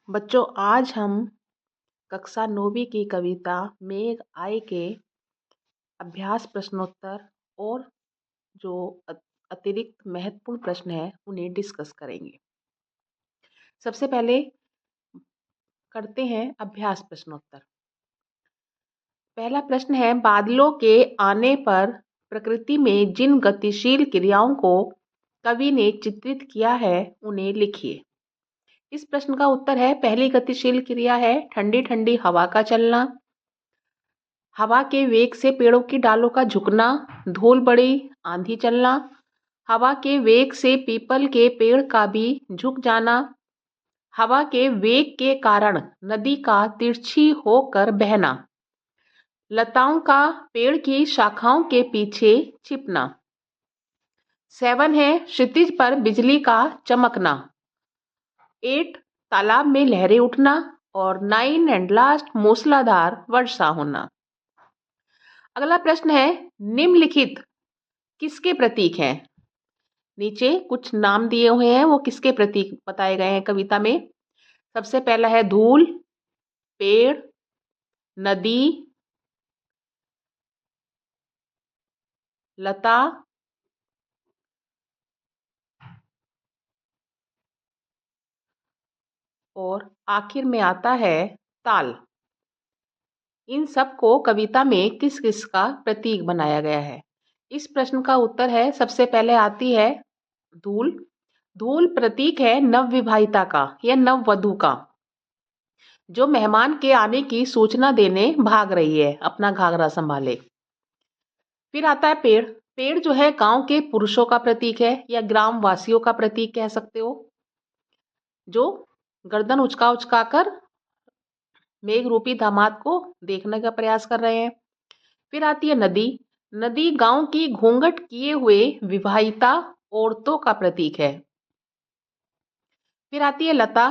बच्चों, आज हम कक्षा 9वीं की कविता मेघ आए के अभ्यास प्रश्नोत्तर और जो अतिरिक्त महत्वपूर्ण प्रश्न है उन्हें डिस्कस करेंगे। सबसे पहले करते हैं अभ्यास प्रश्नोत्तर। पहला प्रश्न है, बादलों के आने पर प्रकृति में जिन गतिशील क्रियाओं को कवि ने चित्रित किया है उन्हें लिखिए। इस प्रश्न का उत्तर है, पहली गतिशील क्रिया है ठंडी ठंडी हवा का चलना, हवा के वेग से पेड़ों की डालों का झुकना, धूल बड़ी आंधी चलना, हवा के वेग से पीपल के पेड़ का भी झुक जाना, हवा के वेग के कारण नदी का तिरछी होकर बहना, लताओं का पेड़ की शाखाओं के पीछे छिपना। 7 है क्षितिज पर बिजली का चमकना। 8 तालाब में लहरें उठना और 9 एंड लास्ट मूसलाधार वर्षा होना। अगला प्रश्न है, निम्नलिखित किसके प्रतीक हैं? नीचे कुछ नाम दिए हुए हैं, वो किसके प्रतीक बताए गए हैं कविता में। सबसे पहला है धूल, पेड़, नदी, लता, और आखिर में आता है ताल। इन सब को कविता में किस किस का प्रतीक बनाया गया है? इस प्रश्न का उत्तर है, सबसे पहले आती है धूल। धूल प्रतीक है नवविवाहिता का या नववधू का, जो मेहमान के आने की सूचना देने भाग रही है अपना घाघरा संभाले। फिर आता है पेड़। पेड़ जो है गांव के पुरुषों का प्रतीक है या ग्राम वासियों का प्रतीक कह सकते हो, जो गर्दन उचका उचका कर मेघ रूपी दामाद को देखने का प्रयास कर रहे हैं। फिर आती है नदी। नदी गांव की घूंघट किए हुए विवाहिता औरतों का प्रतीक है। फिर आती है लता।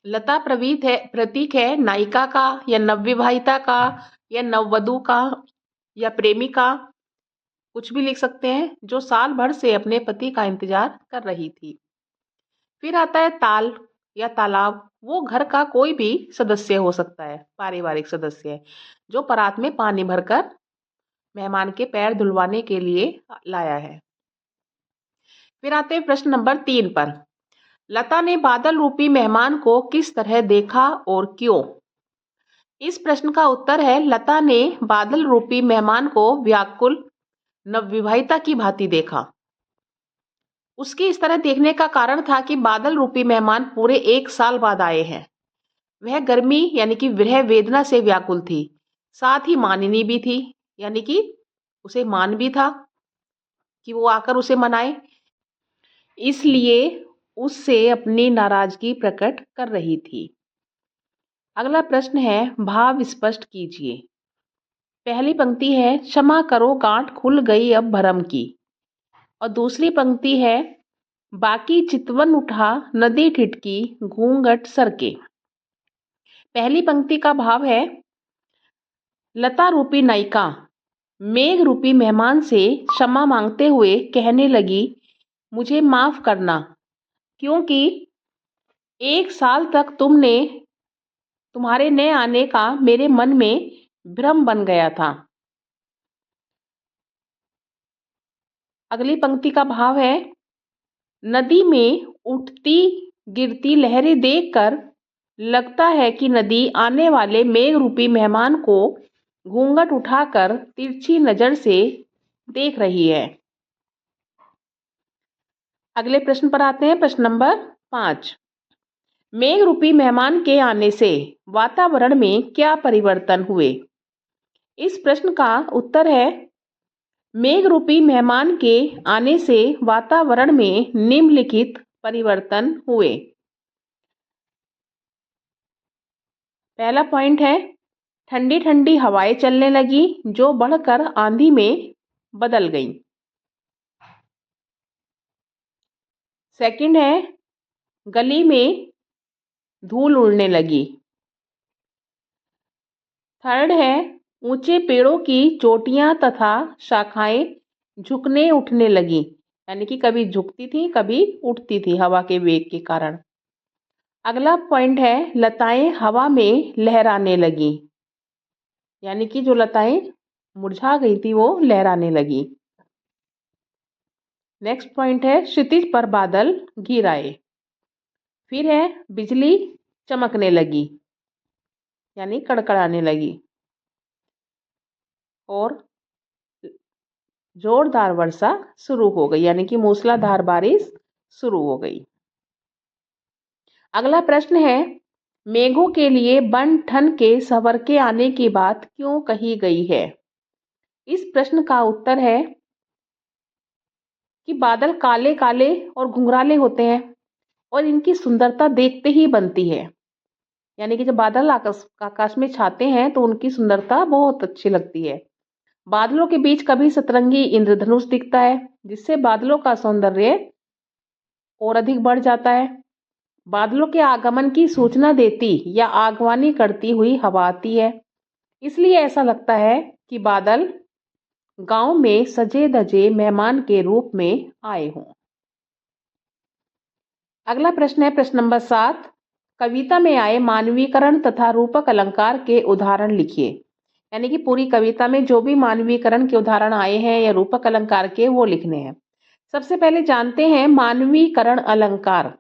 लता प्रतीक है नायिका का या नवविवाहिता का या नववधू का या प्रेमी का, कुछ भी लिख सकते हैं, जो साल भर से अपने पति का इंतजार कर रही थी। फिर आता है ताल या तालाब। वो घर का कोई भी सदस्य हो सकता है, पारिवारिक सदस्य, जो परात में पानी भरकर मेहमान के पैर धुलवाने के लिए लाया है। फिर आते हैं प्रश्न नंबर 3 पर। लता ने बादल रूपी मेहमान को किस तरह देखा और क्यों? इस प्रश्न का उत्तर है, लता ने बादल रूपी मेहमान को व्याकुल नवविवाहिता की भांति देखा। उसके इस तरह देखने का कारण था कि बादल रूपी मेहमान पूरे 1 साल बाद आए हैं। वह गर्मी यानी कि विरह वेदना से व्याकुल थी, साथ ही मानिनी भी थी, यानी कि उसे मान भी था कि वो आकर उसे मनाए, इसलिए उससे अपनी नाराजगी प्रकट कर रही थी। अगला प्रश्न है, भाव स्पष्ट कीजिए। पहली पंक्ति है, क्षमा करो गांठ खुल गई अब भरम की, और दूसरी पंक्ति है, बाकी चितवन उठा नदी ठिठकी घूंघट सरके। पहली पंक्ति का भाव है, लता रूपी नायिका मेघ रूपी मेहमान से क्षमा मांगते हुए कहने लगी, मुझे माफ करना, क्योंकि 1 साल तक तुम्हारे न आने का मेरे मन में भ्रम बन गया था। अगली पंक्ति का भाव है, नदी में उठती गिरती लहरें देखकर लगता है कि नदी आने वाले मेघ रूपी मेहमान को घूंघट उठाकर तिरछी नजर से देख रही है। अगले प्रश्न पर आते हैं, प्रश्न नंबर 5। मेघ रूपी मेहमान के आने से वातावरण में क्या परिवर्तन हुए? इस प्रश्न का उत्तर है, मेघ रूपी मेहमान के आने से वातावरण में निम्नलिखित परिवर्तन हुए। पहला पॉइंट है, ठंडी ठंडी हवाएं चलने लगी जो बढ़कर आंधी में बदल गईं। सेकंड है, गली में धूल उड़ने लगी। थर्ड है, ऊंचे पेड़ों की चोटियां तथा शाखाएं झुकने उठने लगी, यानी कि कभी झुकती थी कभी उठती थी हवा के वेग के कारण। अगला पॉइंट है लताएं हवा में लहराने लगी, यानी कि जो लताएं मुरझा गई थी वो लहराने लगी। नेक्स्ट पॉइंट है क्षितिज पर बादल घिर आए। फिर है बिजली चमकने लगी, यानी कड़कड़ाने लगी। और जोरदार वर्षा शुरू हो गई, यानी कि मूसलाधार बारिश शुरू हो गई। अगला प्रश्न है मेघों के लिए बन ठन के सवर के आने की बात क्यों कही गई है। इस प्रश्न का उत्तर है कि बादल काले काले और घुंघराले होते हैं और इनकी सुंदरता देखते ही बनती है। यानी कि जब बादल आकाश में छाते हैं तो उनकी सुंदरता बहुत अच्छी लगती है। बादलों के बीच कभी सतरंगी इंद्रधनुष दिखता है, जिससे बादलों का सौंदर्य और अधिक बढ़ जाता है। बादलों के आगमन की सूचना देती या आगवानी करती हुई हवा आती है, इसलिए ऐसा लगता है कि बादल गांव में सजे धजे मेहमान के रूप में आए हों। अगला प्रश्न है प्रश्न नंबर 7। कविता में आए मानवीकरण तथा रूपक अलंकार के उदाहरण लिखिए। यानी कि पूरी कविता में जो भी मानवीकरण के उदाहरण आए हैं या रूपक अलंकार के, वो लिखने हैं। सबसे पहले जानते हैं मानवीकरण अलंकार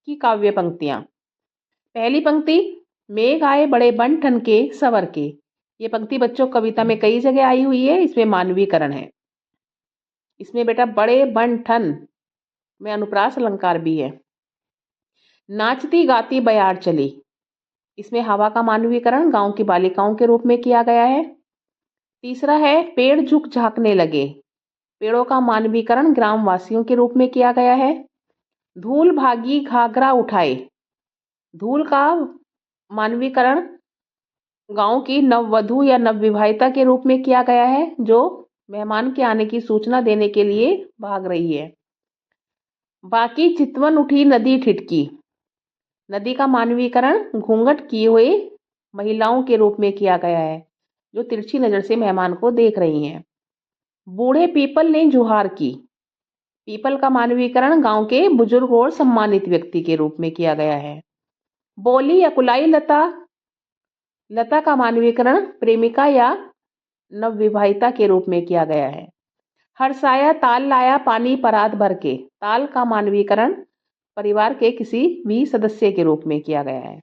की काव्य पंक्तियां। पहली पंक्ति, मेघ आए बड़े बन ठन के सवर के। ये पंक्ति बच्चों कविता में कई जगह आई हुई है, इसमें मानवीकरण है। इसमें बेटा बड़े बन ठन में अनुप्रास अलंकार भी है। नाचती गाती बयार चली, इसमें हवा का मानवीकरण गांव की बालिकाओं के रूप में किया गया है। तीसरा है पेड़ झुक झांकने लगे, पेड़ों का मानवीकरण ग्रामवासियों के रूप में किया गया है। धूल भागी घाघरा उठाए, धूल का मानवीकरण गांव की नववधु या नवविवाहिता के रूप में किया गया है, जो मेहमान के आने की सूचना देने के लिए भाग रही है। बाकी चितवन उठी नदी ठिठकी, नदी का मानवीकरण घूंघट किए हुए महिलाओं के रूप में किया गया है, जो तिरछी नजर से मेहमान को देख रही हैं। बूढ़े पीपल ने जुहार की, पीपल का मानवीकरण गांव के बुजुर्ग और सम्मानित व्यक्ति के रूप में किया गया है। बोली अकुलाई लता, लता का मानवीकरण प्रेमिका या नवविवाहिता के रूप में किया गया है। हर्षाया ताल लाया पानी परात भर के, ताल का मानवीकरण परिवार के किसी भी सदस्य के रूप में किया गया है।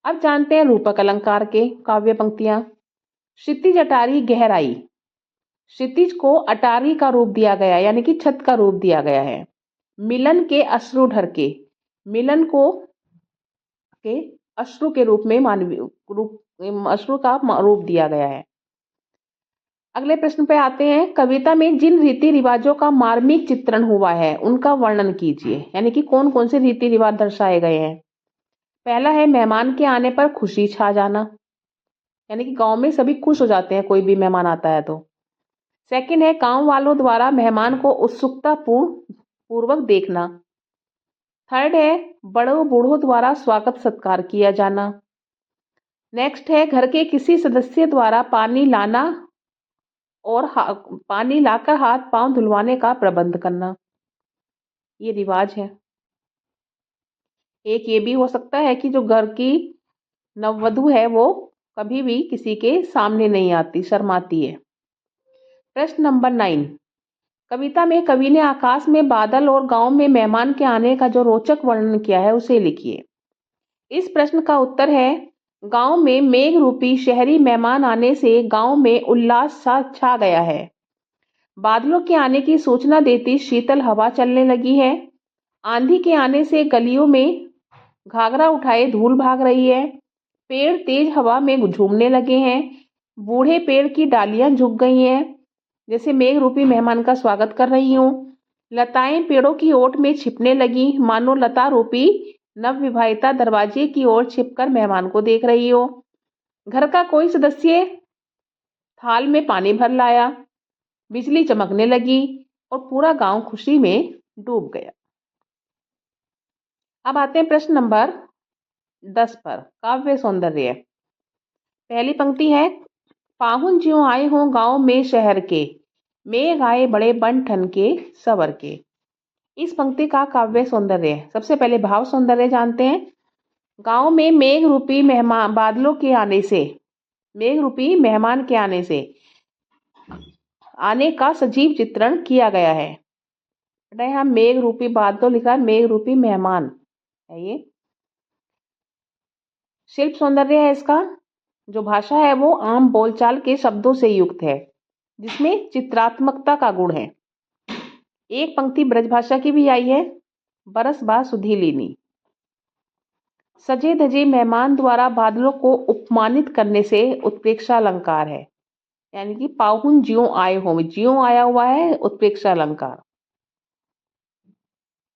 अब जानते हैं रूपक अलंकार के काव्य पंक्तियां। क्षितिज अटारी गहराई, क्षितिज को अटारी का रूप दिया गया, यानी कि छत का रूप दिया गया है। मिलन के अश्रु ढरके, मिलन को के अश्रु के रूप में अश्रु का रूप दिया गया है। अगले प्रश्न पे आते हैं, कविता में जिन रीति रिवाजों का मार्मिक चित्रण हुआ है उनका वर्णन कीजिए। यानी कि कौन कौन से रीति रिवाज दर्शाए गए हैं। पहला है मेहमान के आने पर खुशी छा जाना, यानी कि गांव में सभी खुश हो जाते हैं कोई भी मेहमान आता है तो। सेकंड है गांव वालों द्वारा मेहमान को उत्सुकता पूर्वक देखना। थर्ड है बड़ों बूढ़ों द्वारा स्वागत सत्कार किया जाना। नेक्स्ट है घर के किसी सदस्य द्वारा पानी लाना और पानी लाकर हाथ पांव धुलवाने का प्रबंध करना, ये रिवाज है। एक ये भी हो सकता है कि जो घर की नववधु है वो कभी भी किसी के सामने नहीं आती, शर्माती है। प्रश्न नंबर 9, कविता में कवि ने आकाश में बादल और गांव में मेहमान के आने का जो रोचक वर्णन किया है उसे लिखिए। इस प्रश्न का उत्तर है गांव में मेघ रूपी शहरी मेहमान आने से गांव में उल्लास सा छा गया है। बादलों के आने की सूचना देती शीतल हवा चलने लगी है। आंधी के आने से गलियों में घाघरा उठाए धूल भाग रही है। पेड़ तेज हवा में झूमने लगे हैं। बूढ़े पेड़ की डालियां झुक गई हैं, जैसे मेघ रूपी मेहमान का स्वागत कर रही हूं। लताएं पेड़ों की ओट में छिपने लगी, मानो लता रूपी नवविवाहिता दरवाजे की ओर छिपकर मेहमान को देख रही हो। घर का कोई सदस्य थाल में पानी भर लाया, बिजली चमकने लगी और पूरा गांव खुशी में डूब गया। अब आते हैं प्रश्न नंबर 10 पर, काव्य सौंदर्य। पहली पंक्ति है, पाहुन ज्यों आए हों गांव में शहर के, मेघ आए बड़े बन ठन के सवर के। इस पंक्ति का काव्य सौंदर्य। सबसे पहले भाव सौंदर्य जानते हैं। गांव में मेघ रूपी मेहमान बादलों के आने से, मेघ रूपी मेहमान के आने का सजीव चित्रण किया गया है। यहाँ मेघ रूपी बादलों लिखा है, मेघ रूपी मेहमान है ये। शिल्प सौंदर्य है इसका। जो भाषा है वो आम बोलचाल के शब्दों से युक्त है, जिसमें चित्रात्मकता का गुण है। एक पंक्ति ब्रजभाषा की भी आई है, बरस बा सुधी लीनी। सजे धजे मेहमान द्वारा बादलों को उपमानित करने से उत्प्रेक्षा अलंकार है, यानी कि पाहुन ज्यों आए हो, ज्यों आया हुआ है, उत्प्रेक्षा अलंकार।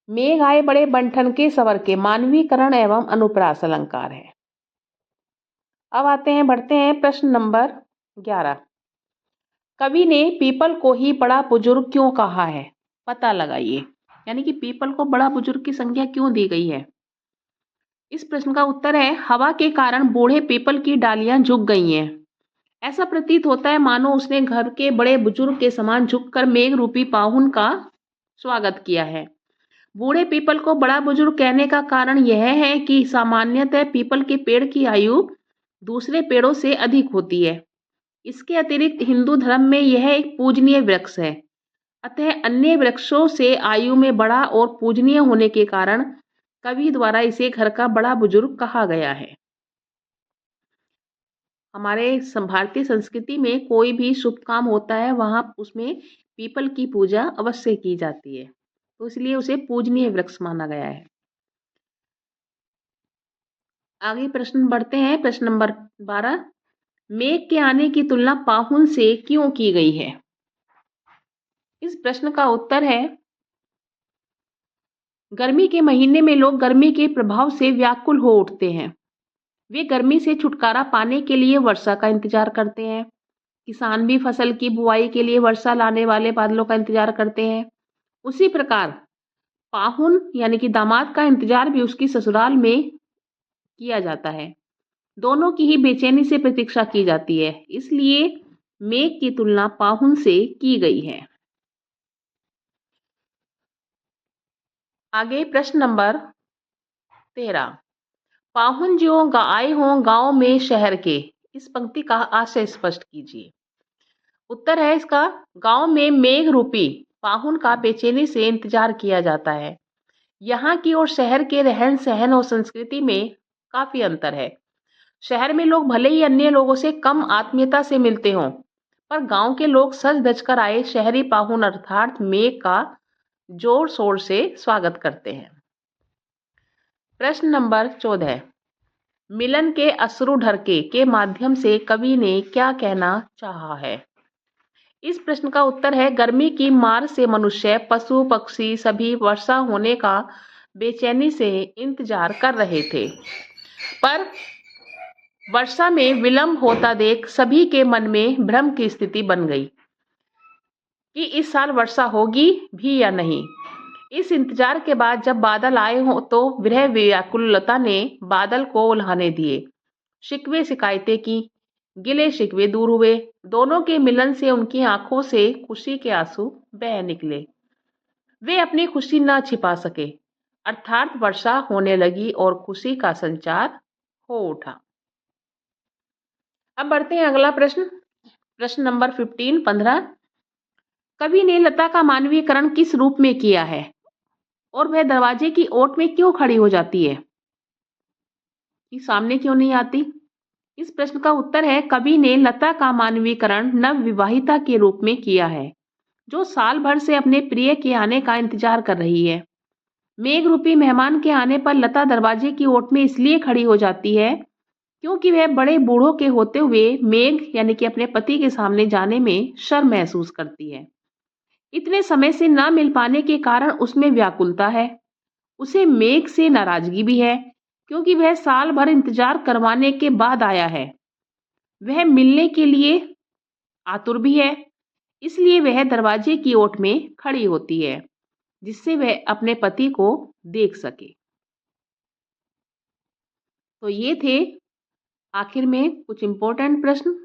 मेघ आए बड़े बंठन के सवर के, मानवीकरण एवं अनुप्रास अलंकार है। अब बढ़ते हैं प्रश्न नंबर 11। कवि ने पीपल को ही बड़ा बुजुर्ग क्यों कहा है? पता लगाइए। यानी कि पीपल को बड़ा बुजुर्ग की संज्ञा क्यों दी गई है? इस प्रश्न का उत्तर है, हवा के कारण बूढ़े पीपल की डालियां झुक गई हैं। ऐसा प्रतीत होता है मानो उसने घर के बड़े बुजुर्ग के समान झुककर मेघ रूपी पाहुन का स्वागत किया है। बूढ़े पीपल को बड़ा बुजुर्ग कहने का कारण यह है कि सामान्यतः पीपल के पेड़ की आयु दूसरे पेड़ों से अधिक होती है। इसके अतिरिक्त हिंदू धर्म में यह एक पूजनीय वृक्ष है। अतः अन्य वृक्षों से आयु में बड़ा और पूजनीय होने के कारण कवि द्वारा इसे घर का बड़ा बुजुर्ग कहा गया है। हमारे भारतीय संस्कृति में कोई भी शुभ काम होता है, वहां उसमें पीपल की पूजा अवश्य की जाती है, तो इसलिए उसे पूजनीय वृक्ष माना गया है। आगे प्रश्न बढ़ते हैं। प्रश्न नंबर 12। मेघ के आने की तुलना पाहुन से क्यों की गई है? इस प्रश्न का उत्तर है, गर्मी के महीने में लोग गर्मी के प्रभाव से व्याकुल हो उठते हैं। वे गर्मी से छुटकारा पाने के लिए वर्षा का इंतजार करते हैं। किसान भी फसल की बुआई के लिए वर्षा लाने वाले बादलों का इंतजार करते हैं। उसी प्रकार पाहुन यानी कि दामाद का इंतजार भी उसकी ससुराल में किया जाता है। दोनों की ही बेचैनी से प्रतीक्षा की जाती है, इसलिए मेघ की तुलना पाहुन से की गई है। आगे प्रश्न नंबर 13। पाहुन जो आए हों गांव में शहर के, इस पंक्ति का आशय स्पष्ट कीजिए। उत्तर है इसका, गांव में मेघ रूपी पाहुन का बेचैनी से इंतजार किया जाता है। यहाँ की और शहर के रहन सहन और संस्कृति में काफी अंतर है। शहर में लोग भले ही अन्य लोगों से कम आत्मीयता से मिलते हों, पर गांव के लोग सज धज कर आए शहरी पाहुन अर्थात मेघ का जोर शोर से स्वागत करते हैं। प्रश्न नंबर 14। मिलन के अश्रु ढरके के माध्यम से कवि ने क्या कहना चाहा है? इस प्रश्न का उत्तर है, गर्मी की मार से मनुष्य, पशु पक्षी सभी वर्षा होने का बेचैनी से इंतजार कर रहे थे, पर वर्षा में विलंब होता देख सभी के मन में भ्रम की स्थिति बन गई कि इस साल वर्षा होगी भी या नहीं। इस इंतजार के बाद जब बादल आए हों तो विरह व्याकुलता ने बादल को उल्हाने दिए। शिकवे शिकायतें की, गिले शिकवे दूर हुए। दोनों के मिलन से उनकी आंखों से खुशी के आंसू बह निकले। वे अपनी खुशी न छिपा सके, अर्थात वर्षा होने लगी और खुशी का संचार हो उठा। अब बढ़ते हैं अगला प्रश्न। प्रश्न नंबर 15। कवि ने लता का मानवीकरण किस रूप में किया है और वह दरवाजे की ओट में क्यों खड़ी हो जाती है, कि सामने क्यों नहीं आती? इस प्रश्न का उत्तर है, कवि ने लता का मानवीकरण नव विवाहिता के रूप में किया है, जो साल भर से अपने प्रिय के आने का इंतजार कर रही है। मेघ रूपी मेहमान के आने पर लता दरवाजे की ओट में इसलिए खड़ी हो जाती है क्योंकि वह बड़े बूढ़ों के होते हुए मेघ यानी कि अपने पति के सामने जाने में शर्म महसूस करती है। इतने समय से न मिल पाने के कारण उसमें व्याकुलता है। उसे मेघ से नाराजगी भी है क्योंकि वह साल भर इंतजार करवाने के बाद आया है। वह मिलने के लिए आतुर भी है, इसलिए वह दरवाजे की ओट में खड़ी होती है, जिससे वह अपने पति को देख सके। तो ये थे आखिर में कुछ इंपॉर्टेंट प्रश्न,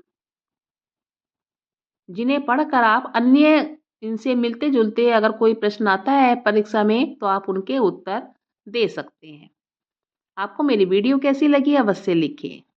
जिन्हें पढ़कर आप अन्य इनसे मिलते-जुलते अगर कोई प्रश्न आता है परीक्षा में तो आप उनके उत्तर दे सकते हैं। आपको मेरी वीडियो कैसी लगी अवश्य लिखिए।